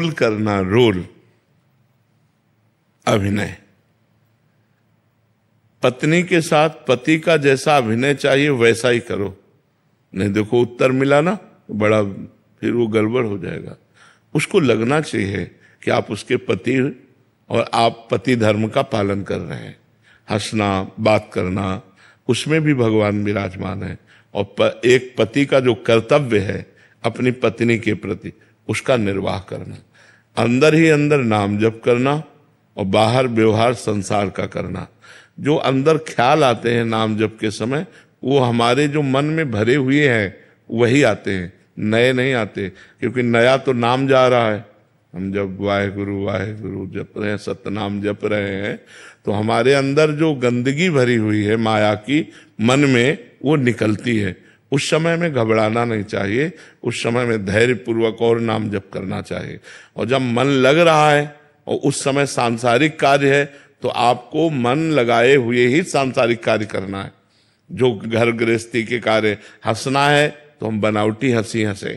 Fulfil करना role, अभिनय। पत्नी के साथ पति का जैसा अभिनय चाहिए वैसा ही करो, नहीं देखो उत्तर मिला ना बड़ा, फिर वो गड़बड़ हो जाएगा। उसको लगना चाहिए कि आप उसके पति और आप पति धर्म का पालन कर रहे हैं। हंसना, बात करना, उसमें भी भगवान विराजमान है। और एक पति का जो कर्तव्य है अपनी पत्नी के प्रति, उसका निर्वाह करना, अंदर ही अंदर नाम जप करना और बाहर व्यवहार संसार का करना। जो अंदर ख्याल आते हैं नाम जप के समय, वो हमारे जो मन में भरे हुए हैं वही आते हैं, नए नहीं आते। क्योंकि नया तो नाम जा रहा है, हम जब वाहेगुरु वाहेगुरु जप रहे हैं, सतनाम जप रहे हैं, तो हमारे अंदर जो गंदगी भरी हुई है माया की मन में, वो निकलती है। उस समय में घबराना नहीं चाहिए, उस समय में धैर्य पूर्वक और नाम जप करना चाहिए। और जब मन लग रहा है और उस समय सांसारिक कार्य है, तो आपको मन लगाए हुए ही सांसारिक कार्य करना है। जो घर गृहस्थी के कार्य, हंसना है तो हम बनावटी हंसी हंसे,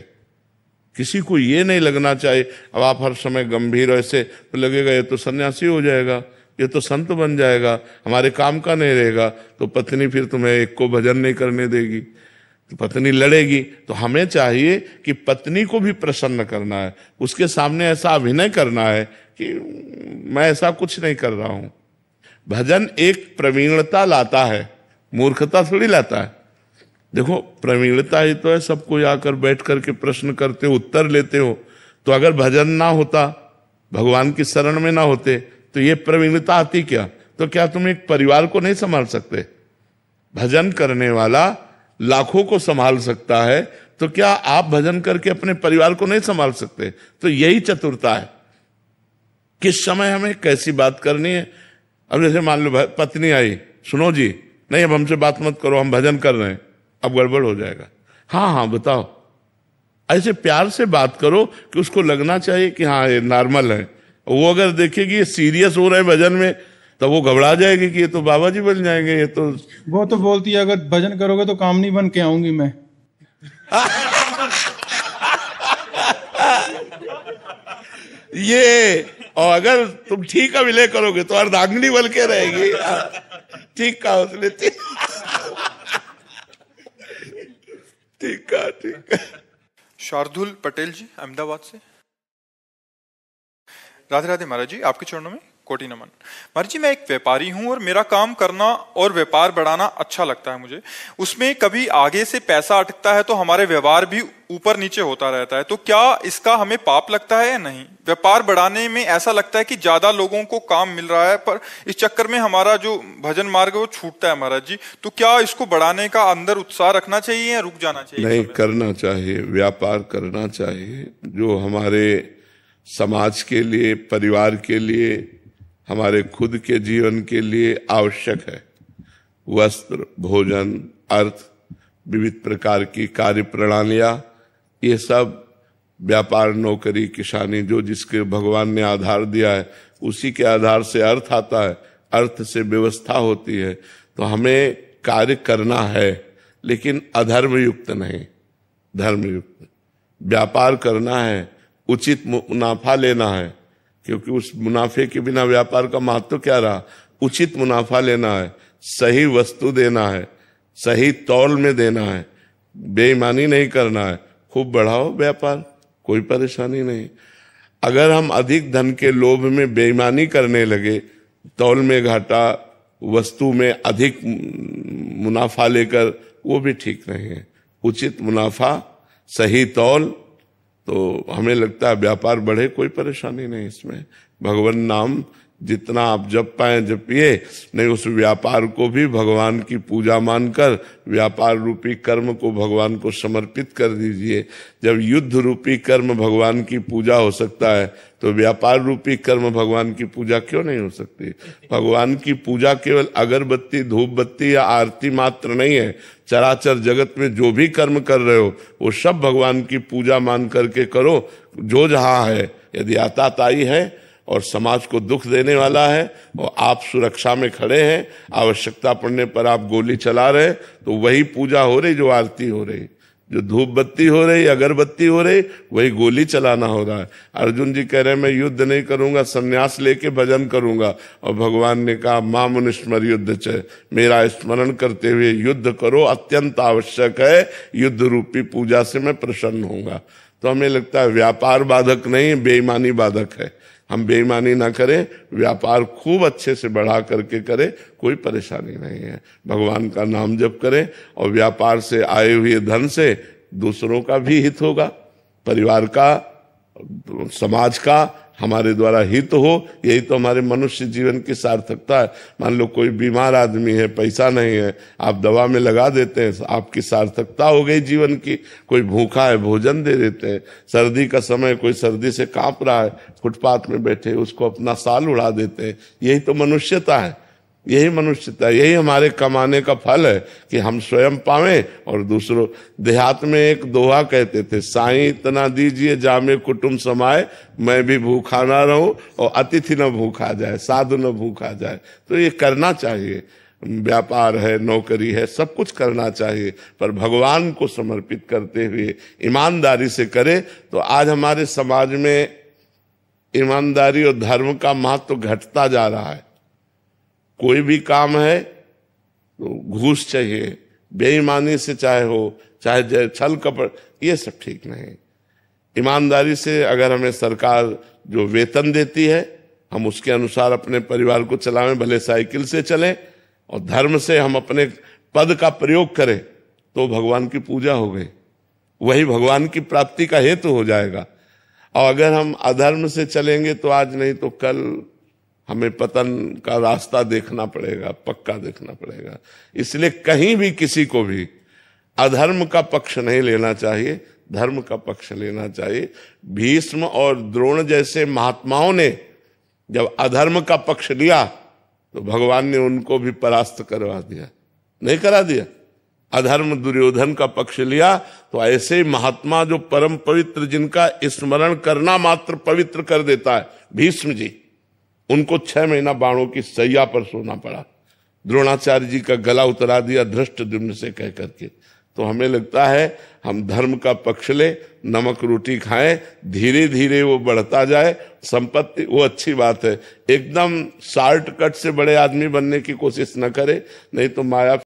किसी को ये नहीं लगना चाहिए अब आप हर समय गंभीर ऐसे, तो लगेगा ये तो सन्यासी हो जाएगा, ये तो संत बन जाएगा, हमारे काम का नहीं रहेगा। तो पत्नी फिर तुम्हें एक को भजन नहीं करने देगी, तो पत्नी लड़ेगी। तो हमें चाहिए कि पत्नी को भी प्रसन्न करना है, उसके सामने ऐसा अभिनय करना है कि मैं ऐसा कुछ नहीं कर रहा हूं। भजन एक प्रवीणता लाता है, मूर्खता थोड़ी लाता है। देखो प्रवीणता ही तो है, सबको आकर बैठ करके प्रश्न करते हो, उत्तर लेते हो। तो अगर भजन ना होता, भगवान की शरण में ना होते, तो ये प्रवीणता आती क्या? तो क्या तुम एक परिवार को नहीं संभाल सकते? भजन करने वाला लाखों को संभाल सकता है, तो क्या आप भजन करके अपने परिवार को नहीं संभाल सकते? तो यही चतुरता है, किस समय हमें कैसी बात करनी है। अब जैसे मान लो पत्नी आई, सुनो जी, नहीं अब हमसे बात मत करो, हम भजन कर रहे हैं, अब गड़बड़ हो जाएगा। हाँ हाँ बताओ, ऐसे प्यार से बात करो कि उसको लगना चाहिए कि हाँ ये नॉर्मल है। वो अगर देखेगी ये सीरियस हो रहे हैं भजन में, तो वो घबरा जाएगी कि ये तो बाबा जी बन जाएंगे, ये तो। वो तो बोलती है अगर भजन करोगे तो काम नहीं बन के आऊंगी मैं। ये, और अगर तुम ठीक अभिनय करोगे तो अर्धांगिनी बन के रहेगी। ठीक कहा उसने, ठीक है। शार्दुल पटेल जी अहमदाबाद से। राधे राधे महाराज जी, आपके चरणों में कोटि नमन। महाराज जी, मैं एक व्यापारी हूं और मेरा काम करना और व्यापार बढ़ाना अच्छा लगता है मुझे। उसमें कभी आगे से पैसा अटकता है तो हमारे व्यवहार भी ऊपर नीचे होता रहता है, तो क्या इसका हमें पाप लगता है या नहीं? व्यापार बढ़ाने में ऐसा लगता है कि ज्यादा लोगों को काम मिल रहा है, पर इस चक्कर में हमारा जो भजन मार्ग है वो छूटता है महाराज जी। तो क्या इसको बढ़ाने का अंदर उत्साह रखना चाहिए या रुक जाना चाहिए? नहीं, करना चाहिए, व्यापार करना चाहिए। जो हमारे समाज के लिए, परिवार के लिए, हमारे खुद के जीवन के लिए आवश्यक है। वस्त्र, भोजन, अर्थ, विविध प्रकार की कार्य प्रणालियां, ये सब व्यापार, नौकरी, किसानी, जो जिसके भगवान ने आधार दिया है उसी के आधार से अर्थ आता है, अर्थ से व्यवस्था होती है। तो हमें कार्य करना है, लेकिन अधर्म युक्त नहीं, धर्मयुक्त। व्यापार करना है, उचित मुनाफा लेना है, क्योंकि उस मुनाफे के बिना व्यापार का महत्व क्या रहा? उचित मुनाफा लेना है, सही वस्तु देना है, सही तौल में देना है, बेईमानी नहीं करना है। खूब बढ़ाओ व्यापार, कोई परेशानी नहीं। अगर हम अधिक धन के लोभ में बेईमानी करने लगे, तौल में घाटा, वस्तु में अधिक मुनाफा लेकर, वो भी ठीक नहीं है। उचित मुनाफा, सही तौल, तो हमें लगता है व्यापार बढ़े, कोई परेशानी नहीं इसमें। भगवान नाम जितना आप जप पाए जपिए, नहीं उस व्यापार को भी भगवान की पूजा मानकर व्यापार रूपी कर्म को भगवान को समर्पित कर दीजिए। जब युद्ध रूपी कर्म भगवान की पूजा हो सकता है, तो व्यापार रूपी कर्म भगवान की पूजा क्यों नहीं हो सकती? भगवान की पूजा केवल अगरबत्ती, धूप बत्ती या आरती मात्र नहीं है। चराचर जगत में जो भी कर्म कर रहे हो वो सब भगवान की पूजा मान करके करो। जो जहां है, यदि आताताई है और समाज को दुख देने वाला है और आप सुरक्षा में खड़े हैं, आवश्यकता पड़ने पर आप गोली चला रहे, तो वही पूजा हो रही जो आरती हो रही। जो धूप बत्ती हो रही, अगरबत्ती हो रही, वही गोली चलाना हो रहा है। अर्जुन जी कह रहे हैं मैं युद्ध नहीं करूंगा, संन्यास लेके भजन करूंगा। और भगवान ने कहा मां मुनिस्मर युद्ध च, मेरा स्मरण करते हुए युद्ध करो, अत्यंत आवश्यक है, युद्ध रूपी पूजा से मैं प्रसन्न होऊंगा। तो हमें लगता है व्यापार बाधक नहीं, बेईमानी बाधक है। हम बेईमानी ना करें, व्यापार खूब अच्छे से बढ़ा करके करें, कोई परेशानी नहीं है। भगवान का नाम जप करें और व्यापार से आए हुए धन से दूसरों का भी हित होगा, परिवार का, समाज का, हमारे द्वारा हित हो। यही तो हमारे मनुष्य जीवन की सार्थकता है। मान लो कोई बीमार आदमी है, पैसा नहीं है, आप दवा में लगा देते हैं, आपकी सार्थकता हो गई जीवन की। कोई भूखा है, भोजन दे देते हैं। सर्दी का समय, कोई सर्दी से कांप रहा है, फुटपाथ में बैठे उसको अपना साल उड़ा देते हैं। यही तो मनुष्यता है, यही मनुष्यता, यही हमारे कमाने का फल है कि हम स्वयं पावें और दूसरों। देहात में एक दोहा कहते थे, साईं इतना दीजिए जामे कुटुंब समाए, मैं भी भूखा ना रहूं और अतिथि न भूखा जाए, साधु न भूखा जाए। तो ये करना चाहिए। व्यापार है, नौकरी है, सब कुछ करना चाहिए, पर भगवान को समर्पित करते हुए ईमानदारी से करें। तो आज हमारे समाज में ईमानदारी और धर्म का महत्व घटता जा रहा है। कोई भी काम है तो घूस चाहिए, बेईमानी से चाहे हो, चाहे छल कपट, ये सब ठीक नहीं। ईमानदारी से अगर हमें सरकार जो वेतन देती है, हम उसके अनुसार अपने परिवार को चलाएं, भले साइकिल से चलें, और धर्म से हम अपने पद का प्रयोग करें, तो भगवान की पूजा हो गई, वही भगवान की प्राप्ति का हेतु हो जाएगा। और अगर हम अधर्म से चलेंगे तो आज नहीं तो कल हमें पतन का रास्ता देखना पड़ेगा, पक्का देखना पड़ेगा। इसलिए कहीं भी किसी को भी अधर्म का पक्ष नहीं लेना चाहिए, धर्म का पक्ष लेना चाहिए। भीष्म और द्रोण जैसे महात्माओं ने जब अधर्म का पक्ष लिया तो भगवान ने उनको भी परास्त करवा दिया, नहीं करा दिया। अधर्म दुर्योधन का पक्ष लिया तो ऐसे महात्मा जो परम पवित्र, जिनका स्मरण करना मात्र पवित्र कर देता है, भीष्म जी, उनको 6 महीना बाणों की सैया पर सोना पड़ा। द्रोणाचार्य जी का गला उतरा दिया धृष्टद्युम्न से कह करके। तो हमें लगता है हम धर्म का पक्ष ले, नमक रोटी खाएं, धीरे धीरे वो बढ़ता जाए। संपत्ति वो अच्छी बात है, एकदम शॉर्टकट से बड़े आदमी बनने की कोशिश न करे, नहीं तो माया